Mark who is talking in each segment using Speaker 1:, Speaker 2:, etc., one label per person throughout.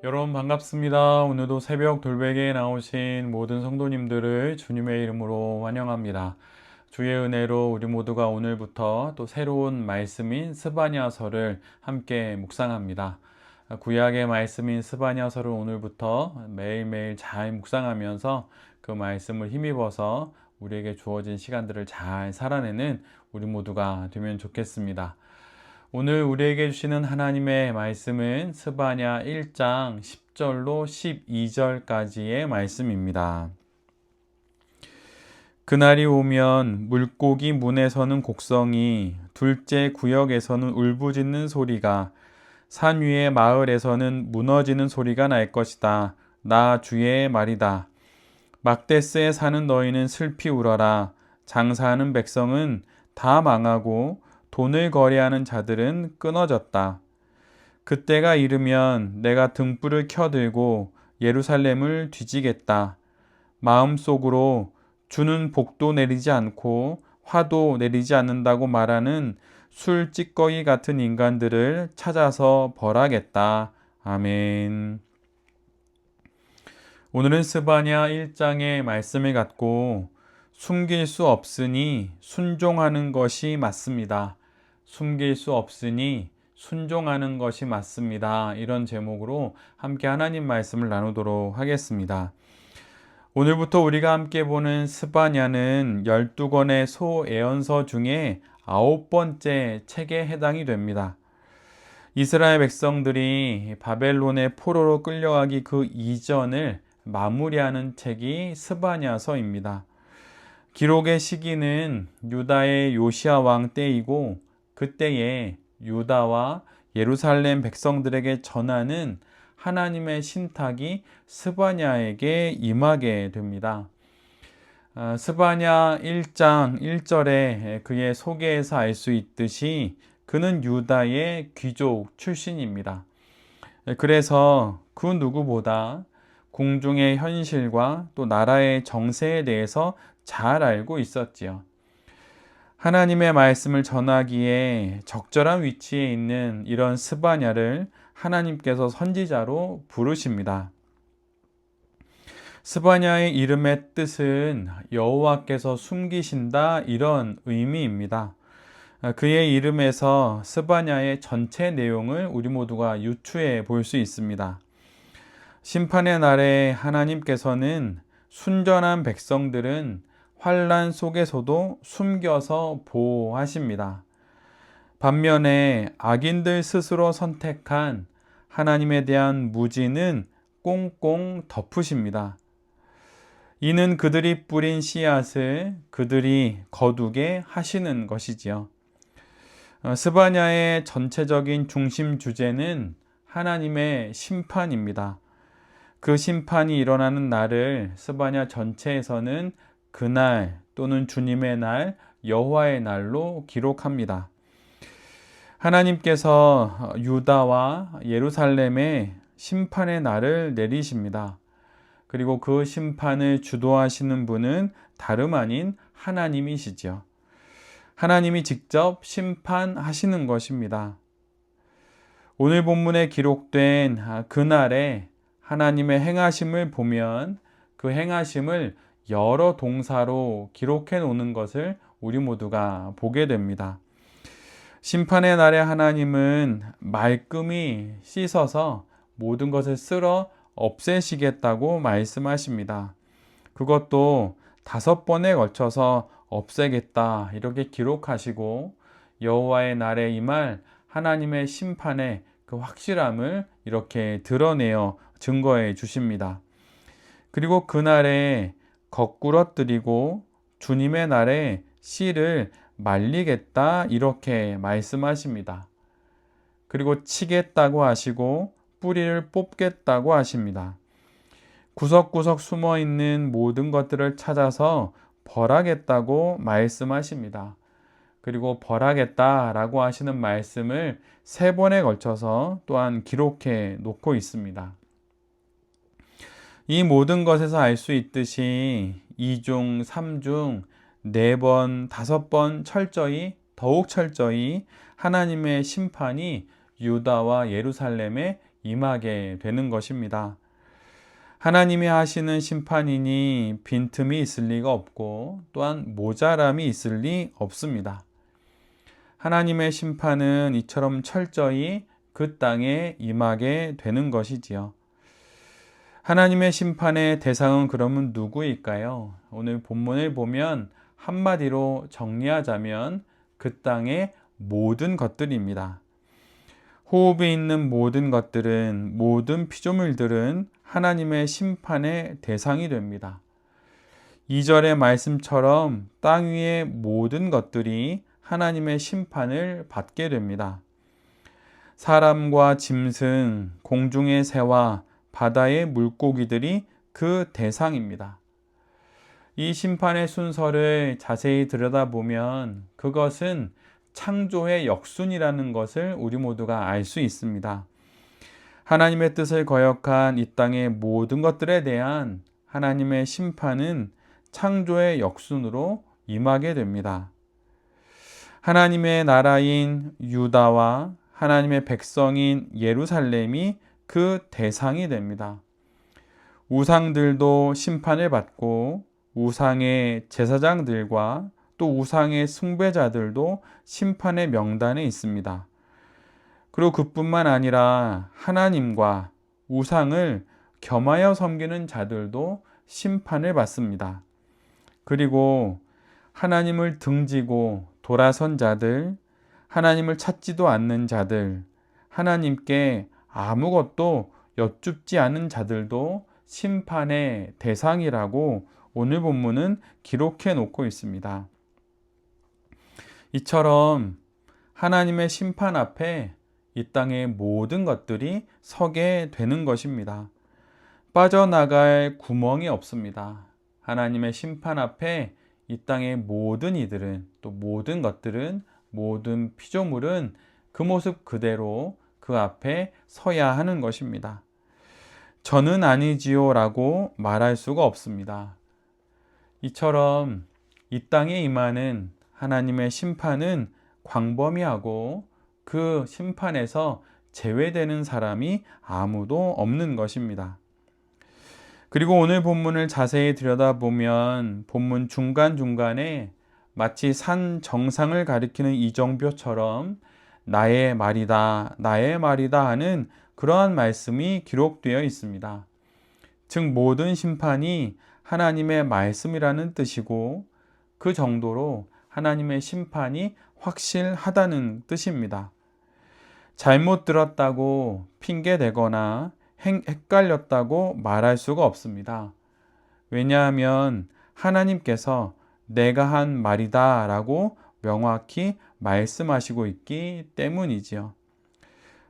Speaker 1: 여러분 반갑습니다. 오늘도 새벽 돌베개에 나오신 모든 성도님들을 주님의 이름으로 환영합니다. 주의 은혜로 우리 모두가 오늘부터 또 새로운 말씀인 스바냐서를 함께 묵상합니다. 구약의 말씀인 스바냐서를 오늘부터 매일매일 잘 묵상하면서 그 말씀을 힘입어서 우리에게 주어진 시간들을 잘 살아내는 우리 모두가 되면 좋겠습니다. 오늘 우리에게 주시는 하나님의 말씀은 스바냐 1장 10절로 12절까지의 말씀입니다. 그날이 오면 물고기 문에서는 곡성이, 둘째 구역에서는 울부짖는 소리가, 산 위의 마을에서는 무너지는 소리가 날 것이다. 나 주의 말이다. 막데스에 사는 너희는 슬피 울어라. 장사하는 백성은 다 망하고 돈을 거래하는 자들은 끊어졌다. 그때가 이르면 내가 등불을 켜들고 예루살렘을 뒤지겠다. 마음속으로 주는 복도 내리지 않고 화도 내리지 않는다고 말하는 술찌꺼기 같은 인간들을 찾아서 벌하겠다. 아멘. 오늘은 스바냐 1장의 말씀을 갖고 숨길 수 없으니 순종하는 것이 맞습니다. 숨길 수 없으니 순종하는 것이 맞습니다. 이런 제목으로 함께 하나님 말씀을 나누도록 하겠습니다. 오늘부터 우리가 함께 보는 스바냐는 12권의 소예언서 중에 9번째 책에 해당이 됩니다. 이스라엘 백성들이 바벨론의 포로로 끌려가기 그 이전을 마무리하는 책이 스바냐서입니다. 기록의 시기는 유다의 요시야 왕 때이고 그때에 유다와 예루살렘 백성들에게 전하는 하나님의 신탁이 스바냐에게 임하게 됩니다. 스바냐 1장 1절에 그의 소개에서 알 수 있듯이 그는 유다의 귀족 출신입니다. 그래서 그 누구보다 궁중의 현실과 또 나라의 정세에 대해서 잘 알고 있었지요. 하나님의 말씀을 전하기에 적절한 위치에 있는 이런 스바냐를 하나님께서 선지자로 부르십니다. 스바냐의 이름의 뜻은 여호와께서 숨기신다 이런 의미입니다. 그의 이름에서 스바냐의 전체 내용을 우리 모두가 유추해 볼 수 있습니다. 심판의 날에 하나님께서는 순전한 백성들은 환난 속에서도 숨겨서 보호하십니다. 반면에 악인들 스스로 선택한 하나님에 대한 무지는 꽁꽁 덮으십니다. 이는 그들이 뿌린 씨앗을 그들이 거두게 하시는 것이지요. 스바냐의 전체적인 중심 주제는 하나님의 심판입니다. 그 심판이 일어나는 날을 스바냐 전체에서는 그날 또는 주님의 날, 여호와의 날로 기록합니다. 하나님께서 유다와 예루살렘에 심판의 날을 내리십니다. 그리고 그 심판을 주도하시는 분은 다름 아닌 하나님이시죠. 하나님이 직접 심판하시는 것입니다. 오늘 본문에 기록된 그날에 하나님의 행하심을 보면 그 행하심을 여러 동사로 기록해 놓는 것을 우리 모두가 보게 됩니다. 심판의 날에 하나님은 말끔히 씻어서 모든 것을 쓸어 없애시겠다고 말씀하십니다. 그것도 5번에 걸쳐서 없애겠다 이렇게 기록하시고 여호와의 날에 임할 하나님의 심판의 그 확실함을 이렇게 드러내어 증거해 주십니다. 그리고 그날에 거꾸러뜨리고 주님의 날에 씨를 말리겠다 이렇게 말씀하십니다. 그리고 치겠다고 하시고 뿌리를 뽑겠다고 하십니다. 구석구석 숨어있는 모든 것들을 찾아서 벌하겠다고 말씀하십니다. 그리고 벌하겠다라고 하시는 말씀을 3번에 걸쳐서 또한 기록해 놓고 있습니다. 이 모든 것에서 알 수 있듯이 2중, 3중, 4번, 5번 더욱 철저히 하나님의 심판이 유다와 예루살렘에 임하게 되는 것입니다. 하나님이 하시는 심판이니 빈틈이 있을 리가 없고 또한 모자람이 있을 리 없습니다. 하나님의 심판은 이처럼 철저히 그 땅에 임하게 되는 것이지요. 하나님의 심판의 대상은 그러면 누구일까요? 오늘 본문을 보면 한마디로 정리하자면 그 땅의 모든 것들입니다. 호흡이 있는 모든 것들은, 모든 피조물들은 하나님의 심판의 대상이 됩니다. 2절의 말씀처럼 땅 위의 모든 것들이 하나님의 심판을 받게 됩니다. 사람과 짐승, 공중의 새와 바다의 물고기들이 그 대상입니다. 이 심판의 순서를 자세히 들여다보면 그것은 창조의 역순이라는 것을 우리 모두가 알 수 있습니다. 하나님의 뜻을 거역한 이 땅의 모든 것들에 대한 하나님의 심판은 창조의 역순으로 임하게 됩니다. 하나님의 나라인 유다와 하나님의 백성인 예루살렘이 그 대상이 됩니다. 우상들도 심판을 받고 우상의 제사장들과 또 우상의 숭배자들도 심판의 명단에 있습니다. 그리고 그뿐만 아니라 하나님과 우상을 겸하여 섬기는 자들도 심판을 받습니다. 그리고 하나님을 등지고 돌아선 자들, 하나님을 찾지도 않는 자들, 하나님께 아무것도 여쭙지 않은 자들도 심판의 대상이라고 오늘 본문은 기록해 놓고 있습니다. 이처럼 하나님의 심판 앞에 이 땅의 모든 것들이 서게 되는 것입니다. 빠져나갈 구멍이 없습니다. 하나님의 심판 앞에 이 땅의 모든 이들은, 또 모든 것들은, 모든 피조물은 그 모습 그대로 그 앞에 서야 하는 것입니다. 저는 아니지요 라고 말할 수가 없습니다. 이처럼 이 땅에 임하는 하나님의 심판은 광범위하고 그 심판에서 제외되는 사람이 아무도 없는 것입니다. 그리고 오늘 본문을 자세히 들여다보면 본문 중간중간에 마치 산 정상을 가리키는 이정표처럼 나의 말이다, 나의 말이다 하는 그러한 말씀이 기록되어 있습니다. 즉 모든 심판이 하나님의 말씀이라는 뜻이고 그 정도로 하나님의 심판이 확실하다는 뜻입니다. 잘못 들었다고 핑계대거나 헷갈렸다고 말할 수가 없습니다. 왜냐하면 하나님께서 내가 한 말이다 라고 명확히 말씀하시고 있기 때문이지요.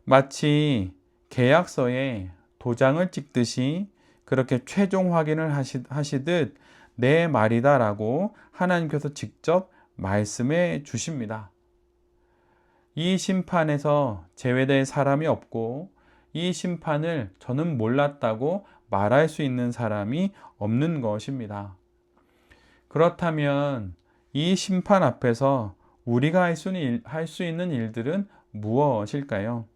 Speaker 1: 마치 계약서에 도장을 찍듯이 그렇게 최종 확인을 하시듯 내 말이다 라고 하나님께서 직접 말씀해 주십니다. 이 심판에서 제외될 사람이 없고 이 심판을 저는 몰랐다고 말할 수 있는 사람이 없는 것입니다. 그렇다면 이 심판 앞에서 우리가 할 수 있는 일들은 무엇일까요?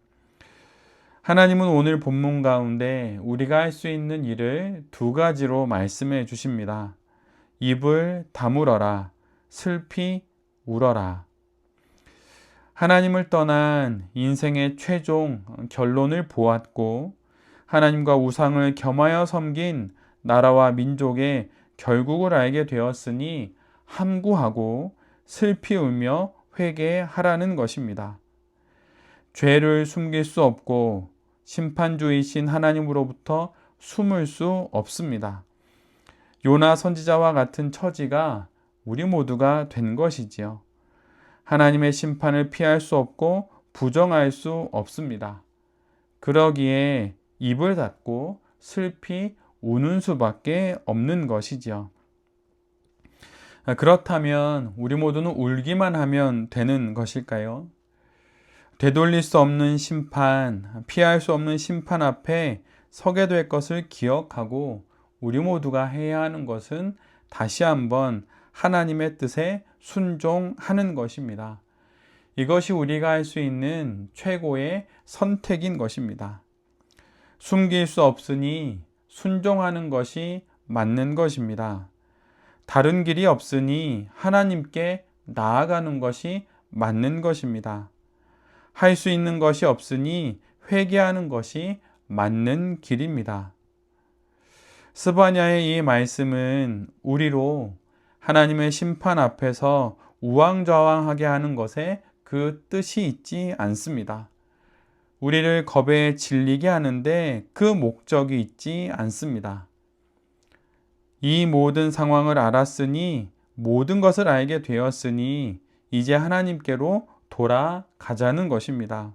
Speaker 1: 하나님은 오늘 본문 가운데 우리가 할 수 있는 일을 두 가지로 말씀해 주십니다. 입을 다물어라, 슬피 울어라. 하나님을 떠난 인생의 최종 결론을 보았고 하나님과 우상을 겸하여 섬긴 나라와 민족의 결국을 알게 되었으니 함구하고 슬피 울며 회개하라는 것입니다. 죄를 숨길 수 없고 심판주이신 하나님으로부터 숨을 수 없습니다. 요나 선지자와 같은 처지가 우리 모두가 된 것이지요. 하나님의 심판을 피할 수 없고 부정할 수 없습니다. 그러기에 입을 닫고 슬피 우는 수밖에 없는 것이지요. 그렇다면 우리 모두는 울기만 하면 되는 것일까요? 되돌릴 수 없는 심판, 피할 수 없는 심판 앞에 서게 될 것을 기억하고 우리 모두가 해야 하는 것은 다시 한번 하나님의 뜻에 순종하는 것입니다. 이것이 우리가 할 수 있는 최고의 선택인 것입니다. 숨길 수 없으니 순종하는 것이 맞는 것입니다. 다른 길이 없으니 하나님께 나아가는 것이 맞는 것입니다. 할 수 있는 것이 없으니 회개하는 것이 맞는 길입니다. 스바냐의 이 말씀은 우리로 하나님의 심판 앞에서 우왕좌왕하게 하는 것에 그 뜻이 있지 않습니다. 우리를 겁에 질리게 하는데 그 목적이 있지 않습니다. 이 모든 상황을 알았으니, 모든 것을 알게 되었으니 이제 하나님께로 돌아가자는 것입니다.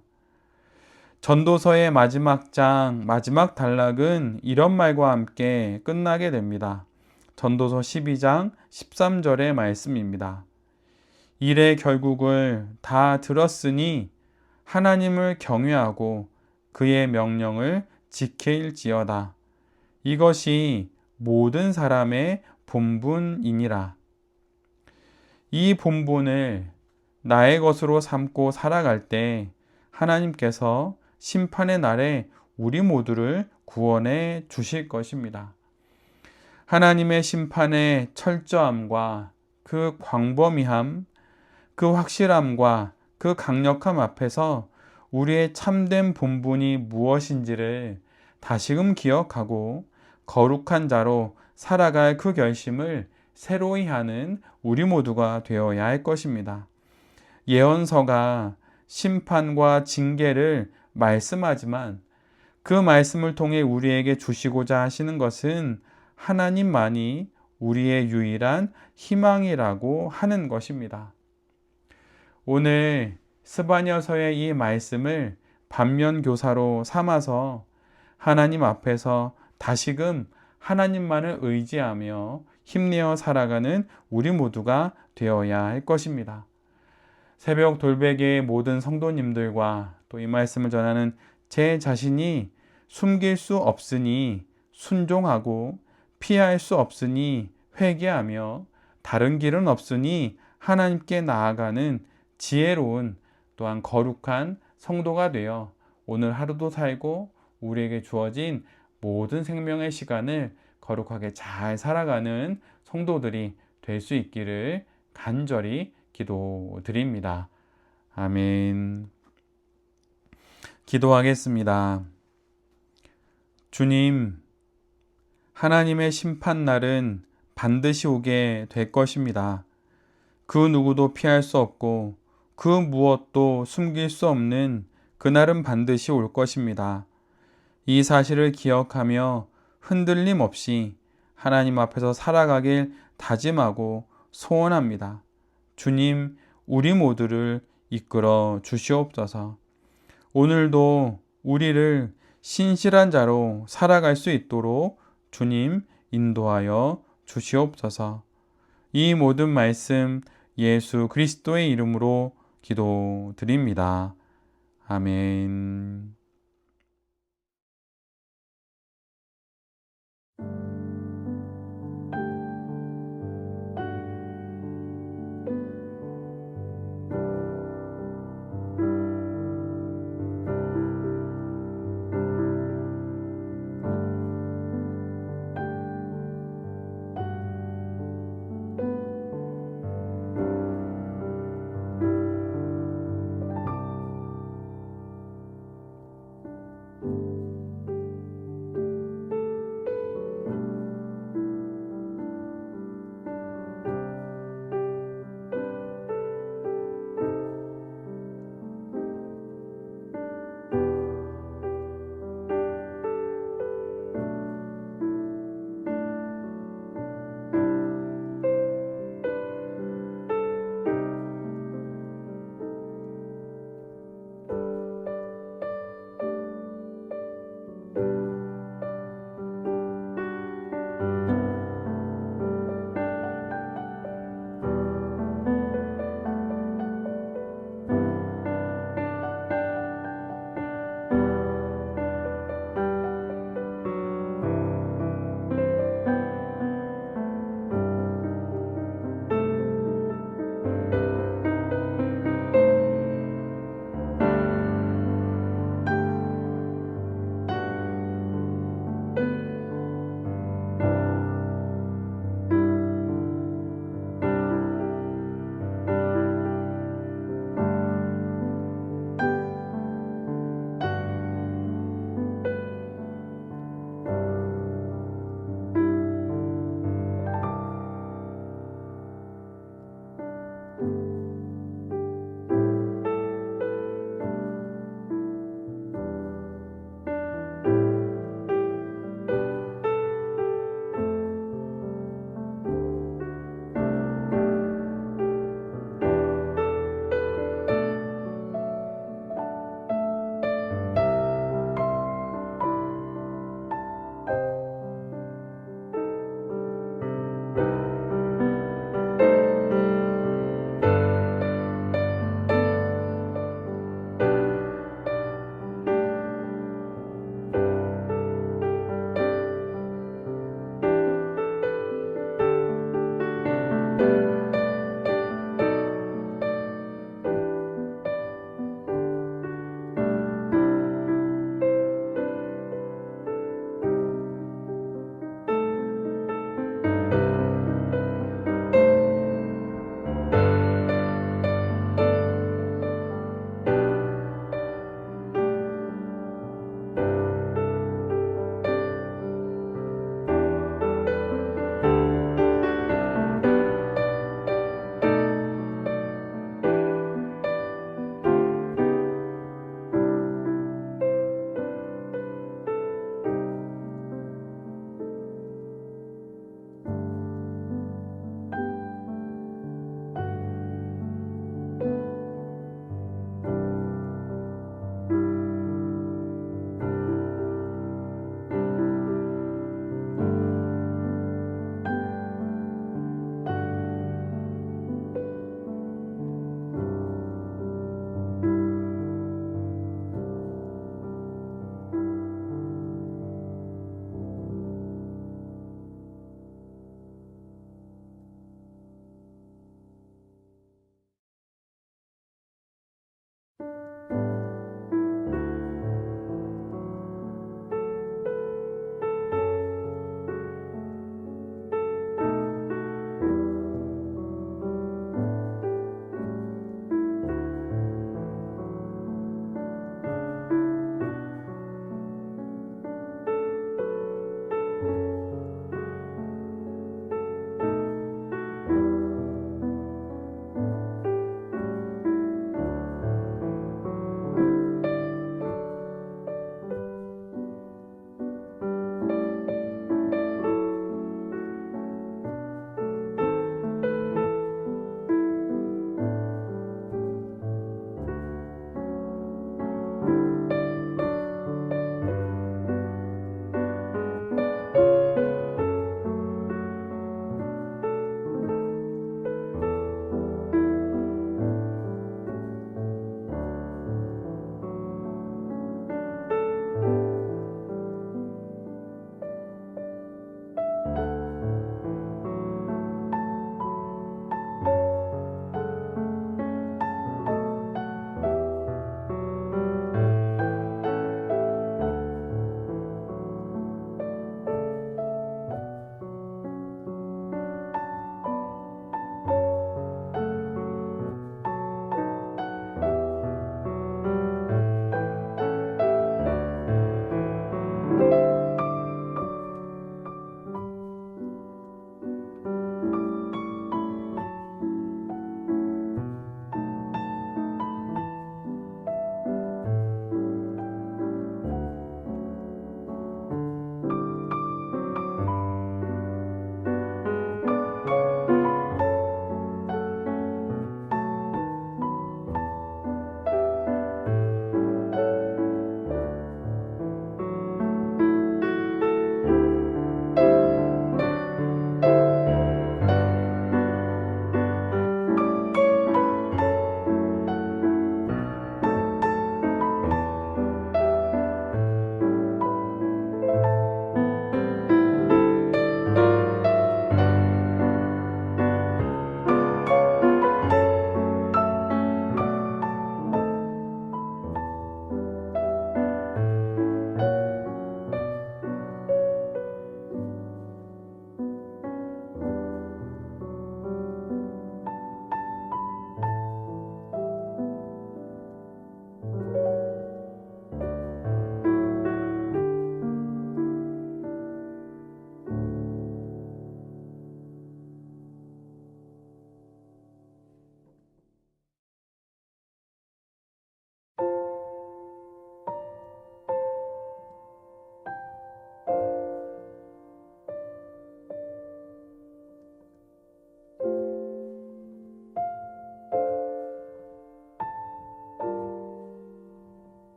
Speaker 1: 전도서의 마지막 장, 마지막 단락은 이런 말과 함께 끝나게 됩니다. 전도서 12장 13절의 말씀입니다. 일의 결국을 다 들었으니 하나님을 경외하고 그의 명령을 지킬지어다. 이것이 모든 사람의 본분이니라. 이 본분을 나의 것으로 삼고 살아갈 때 하나님께서 심판의 날에 우리 모두를 구원해 주실 것입니다. 하나님의 심판의 철저함과 그 광범위함, 그 확실함과 그 강력함 앞에서 우리의 참된 본분이 무엇인지를 다시금 기억하고 거룩한 자로 살아갈 그 결심을 새로이 하는 우리 모두가 되어야 할 것입니다. 예언서가 심판과 징계를 말씀하지만 그 말씀을 통해 우리에게 주시고자 하시는 것은 하나님만이 우리의 유일한 희망이라고 하는 것입니다. 오늘 스바냐서의 이 말씀을 반면교사로 삼아서 하나님 앞에서 다시금 하나님만을 의지하며 힘내어 살아가는 우리 모두가 되어야 할 것입니다. 새벽 돌베개의 모든 성도님들과 또 이 말씀을 전하는 제 자신이 숨길 수 없으니 순종하고 피할 수 없으니 회개하며 다른 길은 없으니 하나님께 나아가는 지혜로운 또한 거룩한 성도가 되어 오늘 하루도 살고 우리에게 주어진 모든 생명의 시간을 거룩하게 잘 살아가는 성도들이 될 수 있기를 간절히 기도드립니다. 아멘. 기도하겠습니다. 주님, 하나님의 심판날은 반드시 오게 될 것입니다. 그 누구도 피할 수 없고 그 무엇도 숨길 수 없는 그날은 반드시 올 것입니다. 이 사실을 기억하며 흔들림 없이 하나님 앞에서 살아가길 다짐하고 소원합니다. 주님, 우리 모두를 이끌어 주시옵소서. 오늘도 우리를 신실한 자로 살아갈 수 있도록 주님 인도하여 주시옵소서. 이 모든 말씀 예수 그리스도의 이름으로 기도드립니다. 아멘.